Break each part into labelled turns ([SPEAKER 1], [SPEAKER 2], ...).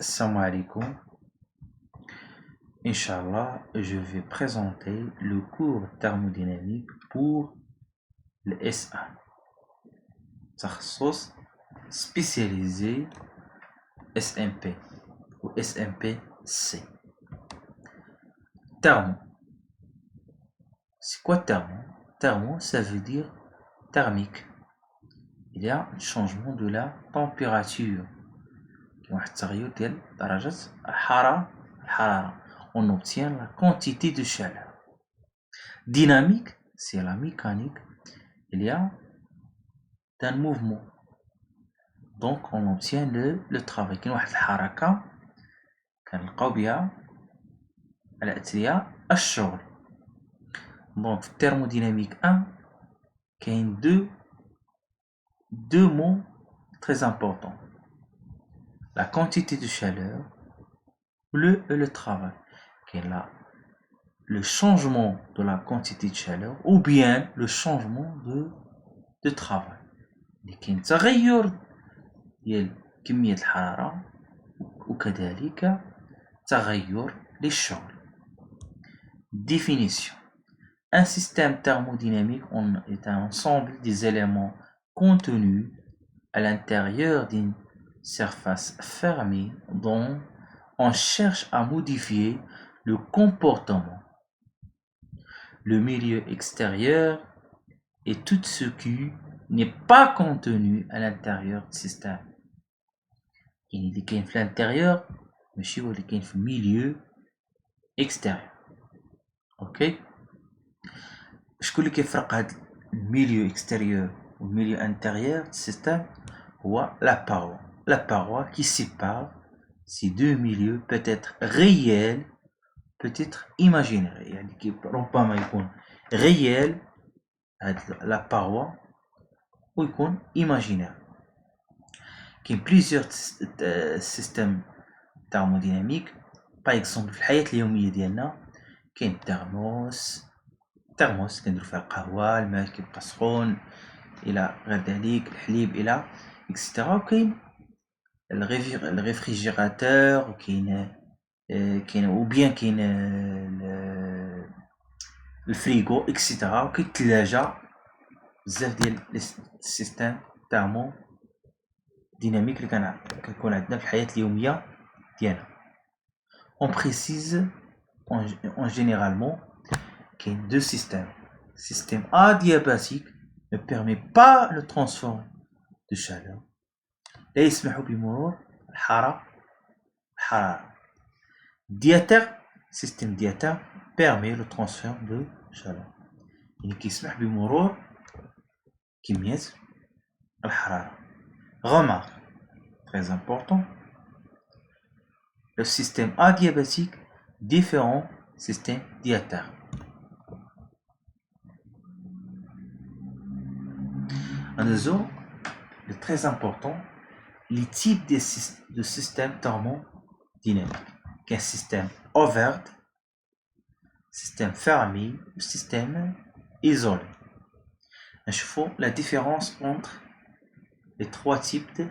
[SPEAKER 1] Salam alaikum. Inch'Allah, je vais présenter le cours thermodynamique pour le S1. تخصص spécialisé SMP ou SMP-C. Thermo. C'est quoi thermo? Thermo, ça veut dire thermique. Il y a un changement de la température. On obtient la quantité de chaleur. Dynamique, c'est la mécanique. Il y a un mouvement. Donc on obtient le travail. كاين واحد الحركة كنلقاو بها على الشغل. Donc thermodynamique 1 كاين deux mots très importants. La quantité de chaleur le travail. Quel est le changement de la quantité de chaleur ou bien le changement de travail. لكن تغير ديال كمية الحرارة وكذلك تغير للشغل. Définition. Un système thermodynamique est un ensemble des éléments contenus à l'intérieur d'une surface fermée dont on cherche à modifier le comportement, le milieu extérieur et tout ce qui n'est pas contenu à l'intérieur du système. Il y a à l'intérieur, mais il y a le milieu extérieur. Ok? Je dis que le milieu extérieur ou le milieu intérieur du système ou la paroi. La paroi qui sépare ces deux milieux peut être réel, peut être imaginaire. يعني كي ربما يكون réel la paroi ou يكون imaginaire. Il y a plusieurs systèmes thermodynamiques. Par exemple في الحياة اليومية ديالنا كاين ترموس كنديرو فيها القهوة، الماء كيبقى سخون إلى غير ذلك، الحليب إلى إكسيتيرا. وكاين الريفريجيراتور وكاين ou bien كاين الفريغو إكسيتيرا. وكاين الثلاجة. بزاف ديال السيستم thermodynamique اللي كنكون عندنا في الحياة اليومية ديالنا. On précise en généralement qu'il y a deux systèmes. Le système adiabatique ne permet pas le transfert de chaleur. لا يسمح بمرور الحرارة. Diatère, système diatère permet le transfert de chaleur. يعني كيسمح بمرور كمية الحرارة. Remarque, très important, le système adiabatique différent système diatère. Un autre, le très important, les types de systèmes thermodynamiques. Un système ouvert, système fermé, système isolé. Je fais la différence entre les trois types de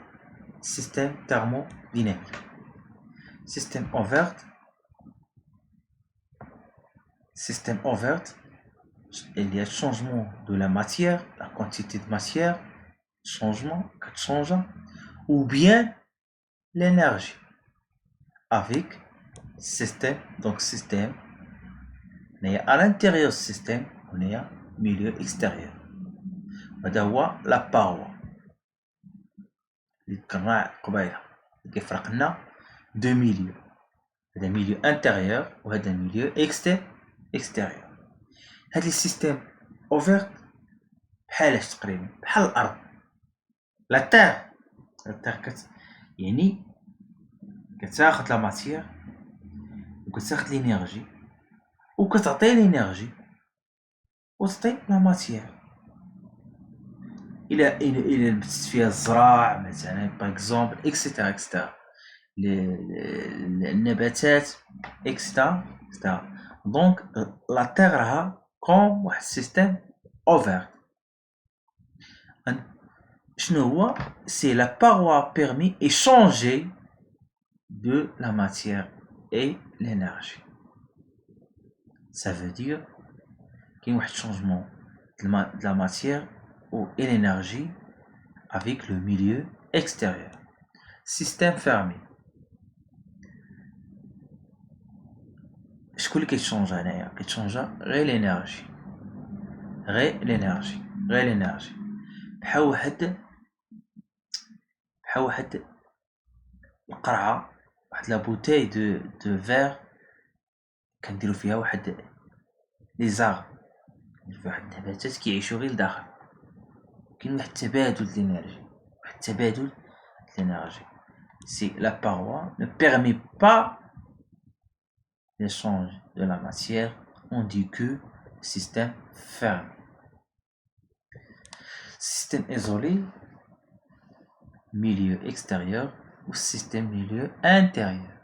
[SPEAKER 1] systèmes thermodynamiques. Système ouvert, il y a le changement de la matière, la quantité de matière, changement, ou bien l'énergie. Avec système, mais à l'intérieur du système, on a un milieu extérieur. La paroi. كيف فرقنا deux milieux. هذا milieu intérieur وهذا milieu extérieur. هذا السيستم ouvert بحالاش تقريبا بحال الارض. لا تير يعني كتاخذ لا ماتير وكتاخذ لينيرجي وكتعطي لينيرجي وتعطي لا ماتير. الى لبست فيها الزراع مثلا باغ اكزومبل اكسيتيرا النباتات اكسيتيرا. دونك لا تير راها كوم واحد السيستم اوفر. شنو هو؟ سي لا باروا بيرمي échanger de la matière et l'énergie. Ça veut dire qu'il y a un changement de la matière et l'énergie avec le milieu extérieur. Système fermé. Je اللي كيتشونجا هنايا كيتشونجا غير l'énergie بحال واحد القرعه واحد لا بوتاي دو فير كنديرو فيها واحد لي زاغ واحد النباتات كيعيشوا غير لداخل كاين واحد التبادل د l'énergie si la paroi ne permet pas l'échange de la matière on dit que système fermé. Système isolé, milieu extérieur ou système milieu intérieur.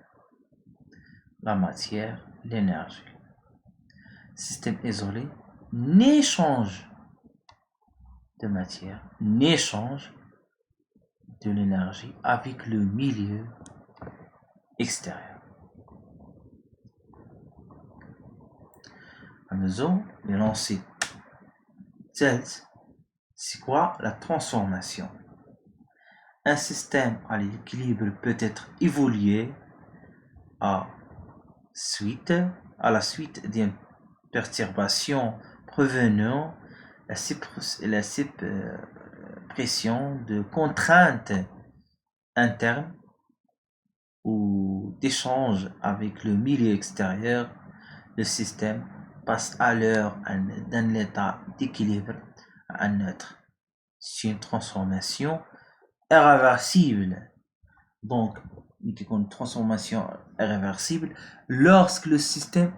[SPEAKER 1] La matière, l'énergie. Système isolé n'échange de matière, n'échange de l'énergie avec le milieu extérieur. Nous allons lancer. C'est quoi la transformation? Un système à l'équilibre peut être évolué à la suite d'une perturbation provenant la suppression de contraintes internes ou d'échanges avec le milieu extérieur. Le système passe alors d'un état d'équilibre à un autre. C'est une transformation irréversible. Donc, une transformation irréversible lorsque le système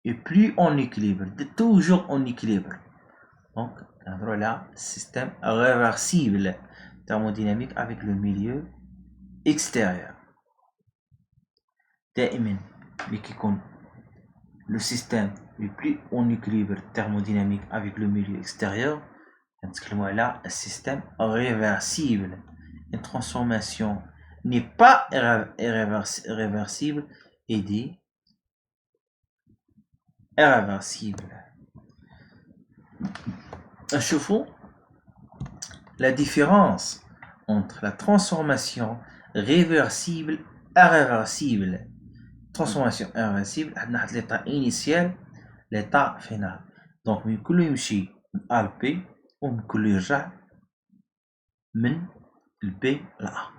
[SPEAKER 1] est plus en équilibre, toujours en équilibre. Donc, voilà, système réversible thermodynamique avec le milieu extérieur. دائما le système est plus en équilibre thermodynamique avec le milieu extérieur. Là, un système réversible. Une transformation n'est pas réversible et dit irréversible. Achevons la différence entre la transformation réversible et irréversible. Transformation irréversible, on a l'état initial, l'état final. Donc, من كل يمشي من A ل B ومن كل يرجع من ال B ل A.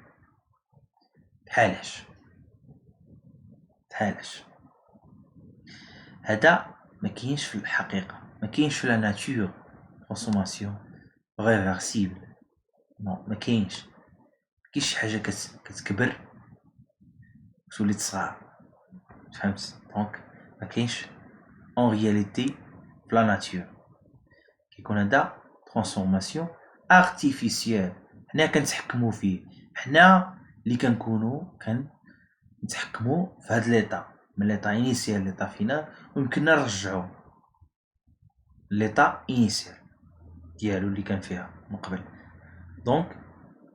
[SPEAKER 1] بحالاش هذا ما كاينش في الحقيقة، ما كاينش في لا ناتور ترانسفورماسيون ريفرسيبل. نو ما كاينش شي حاجة كتكبر وتولي تصغر. فهمت؟ دونك ما كاينش en réalité في لا ناتور. كيكون هذا ترانسفورماسيون ارتيفيسيال حنا كنتحكموا فيه، حنا اللي كنكونوا كنتحكموا في هذا ليطا من ليطا انيسيال ليطا فينال ويمكننا نرجعو ليطا انيسيال ديالو اللي كان فيها من قبل. دونك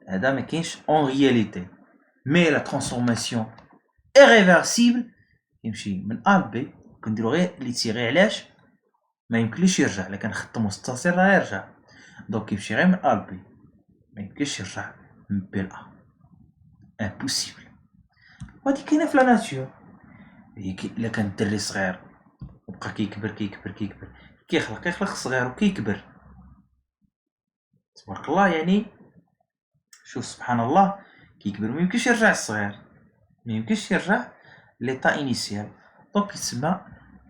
[SPEAKER 1] هذا ما كاينش en réalité. مي لا ترانسفورماسيون irréversible يمشي من A ل B كنديرو غير لي تيغي علاش ما يمكنليش يرجع. الا كنخدم مستطيل راه يرجع. دونك يمشي غير من A ل B ما يمكنش يرجع من B ل A. امبوسيبل. وهادي كاينه في لا ناتور. الا كان الدري صغير وبقى كيكبر كيخلق صغير وكيكبر تبارك الله. يعني شوف سبحان الله كيكبر ما يمكنش يرجع الصغير، ما يمكنش يرجع ليطا انيسيال. دونك يسمى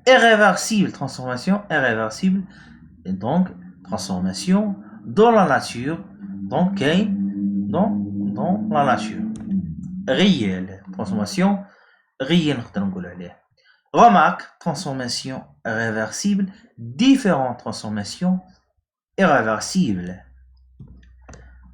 [SPEAKER 1] irréversible, transformation irréversible. Et donc transformation dans la nature, donc dans la nature réelle. Transformation réelle نقدر نقول عليه. Remarque, transformation réversible, différentes transformations irréversibles.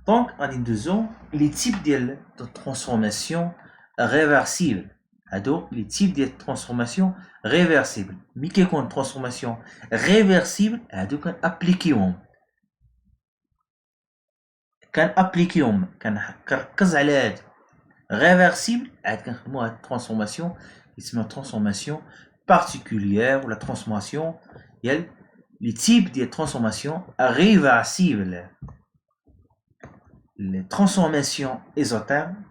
[SPEAKER 1] Donc غادي ندوزو les types de transformation réversible. هادو les types de transformation réversible. ملي كيكون transformation réversible هادو كنابليكيهم كنركز على هادو réversible, la transformation, c'est une transformation particulière ou la transformation, il y a les types de transformations réversibles. Les transformations isothermes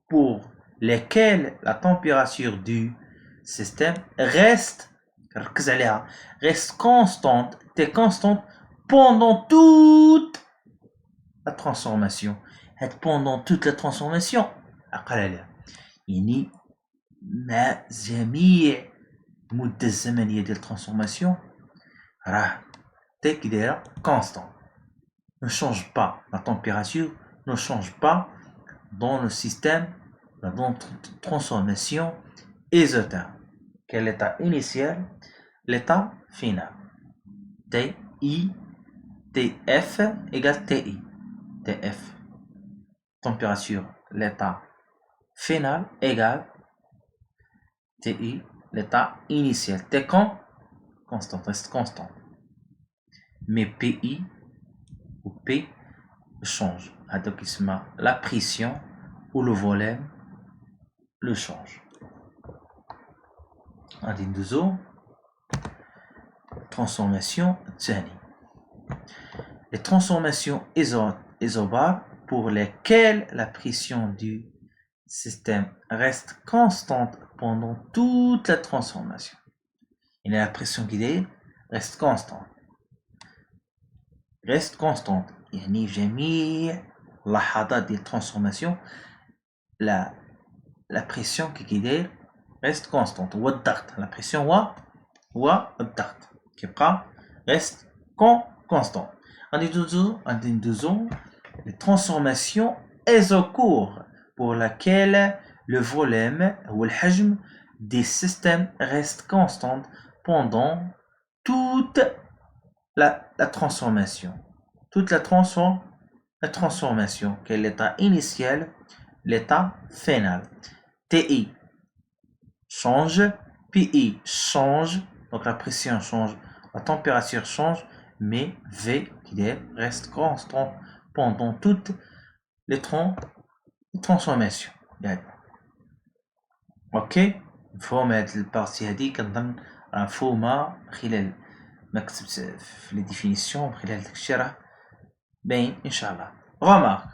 [SPEAKER 1] pour lesquelles la température du système reste constante, pendant toute la transformation. pendant toute la transformation يعني مع جميع المدة الزمنية ديال الترانسفورماسيون راه تاك دايره constant. Ne change pas, la température ne change pas dans le système de transformation isotherme. Quel est l'état initial? L'état final. TI, TF égale TI. TF. Température, l'état final égale TI, l'état initial. T quand? Constant, reste constant. Mais PI ou P change. Donc, la pression ou le volume le change. عندي ندوزو transformation تاني. Les transformations isobars pour lesquelles la pression du système reste constante pendant toute la transformation. Et la pression qui reste constante. Reste constante. يعني جميع لحظات ديال الترانسفورماسيون la pression qui reste constante. هو الضغط. La pression هو الضغط كيبقى reste constant. عندي ندوزو les transformations isocourtes pour laquelle le volume ou le حجم des systèmes reste constant pendant toute la transformation. Toute la transformation, qui est l'état initial, l'état final. TI change, PI change, donc la pression change, la température change, mais V qui reste constant pendant toutes les transformations. Ok, مفهوم هاد البارتي هادي كنظن راه مفهومة خلال ما كتبت في لي ديفينيسيون خلال داكشي راه باين ان شاء الله. Remarque,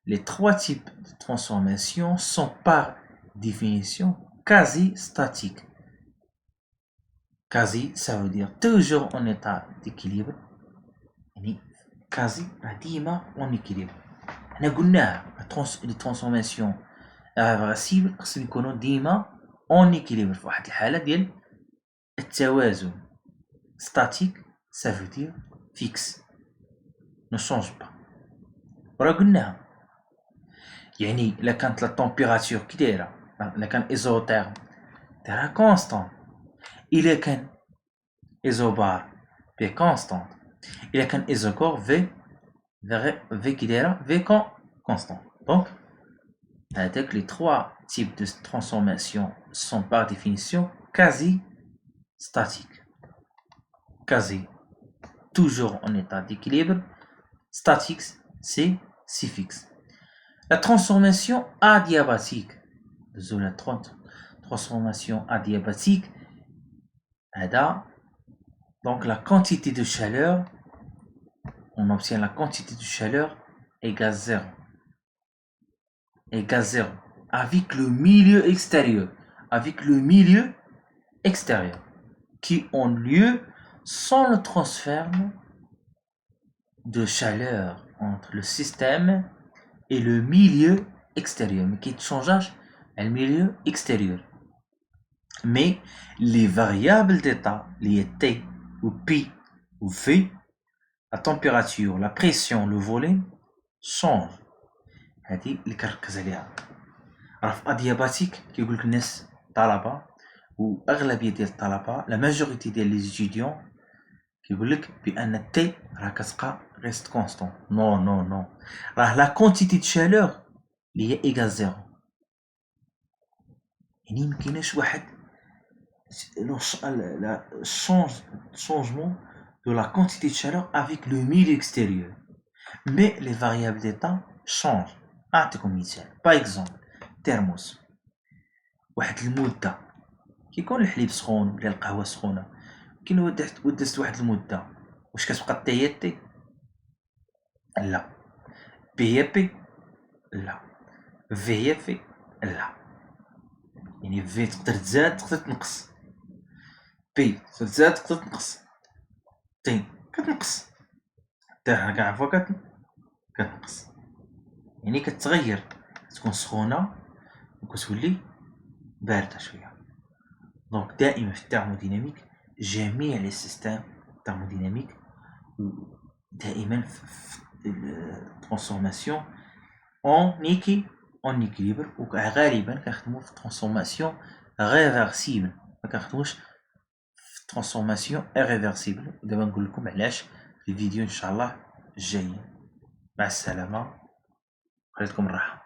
[SPEAKER 1] les trois types de transformation sont par définition quasi statiques. Quasi, ça veut dire toujours en état d'équilibre. يعني quasi ديما en équilibre. حنا قلناها les transformations irréversibles خصهم يكونوا ديما en équilibre في واحد الحالة ديال التوازن. Statique, ça veut dire fixe. Ne change pas. وراه قلناها. يعني إلا كانت لا température كي دايرة إلا كان إيزوتيرم دايرها كونستون. إلا كان إيزوبار في كونستون. إلا كان إيزوكور في كي دايرة في كونستون. Donc هذاك les trois types de transformation sont par définition quasi statiques. Quasi, toujours en état d'équilibre. Statique, c'est fixe. La transformation adiabatique. Désolé, la transformation adiabatique. Donc la quantité de chaleur, on obtient la quantité de chaleur égale 0. Égale 0. Avec le milieu extérieur. Avec le milieu extérieur. Qui ont lieu sans le transfert de chaleur entre le système et le milieu extérieur. Mais qui change le milieu extérieur. Mais les variables d'état, les T ou P ou V, la température, la pression, le volume changent. هذه اللي كنركز عليها. راه في ادياباتيك كيقول لك الناس طلبه واغلبيه ديال الطلبه لا ماجوريتي ديال لي ستوديون كيقول لك بان التي راه كتبقى ريست كونستون. نو راه لا كونتيتي دو شالور اللي هي ايغال زيرو. يعني مكايناش واحد changement de la quantité de chaleur avec le milieu extérieur. Mais les variables d'état changent. Par exemple, الترموس واحد المده كيكون الحليب سخون ولا القهوه سخونه كي ودزت واحد المده واش كتبقى تي هي تي؟ لا. بي هي بي؟ لا. في هي في؟ لا. يعني في تقدر تزاد تقدر تنقص، بي تقدر تزاد تقدر تنقص، تي كتنقص، حتى كاع فوا كتنقص، يعني كتغير، تكون سخونه وكتولي بارده شويه. دونك دائما في الترموديناميك جميع لي سيستيم ترموديناميك دائما في الترانسفورماسيون اون ايكيليبر، وغالبا كنخدمو في ترانسفورماسيون ريفرسيبل، ما كنخدموش في ترانسفورماسيون ايريفرسيبل. ودابا نقول لكم علاش في الفيديو ان شاء الله الجاي. مع السلامه، خليتكم الراحه.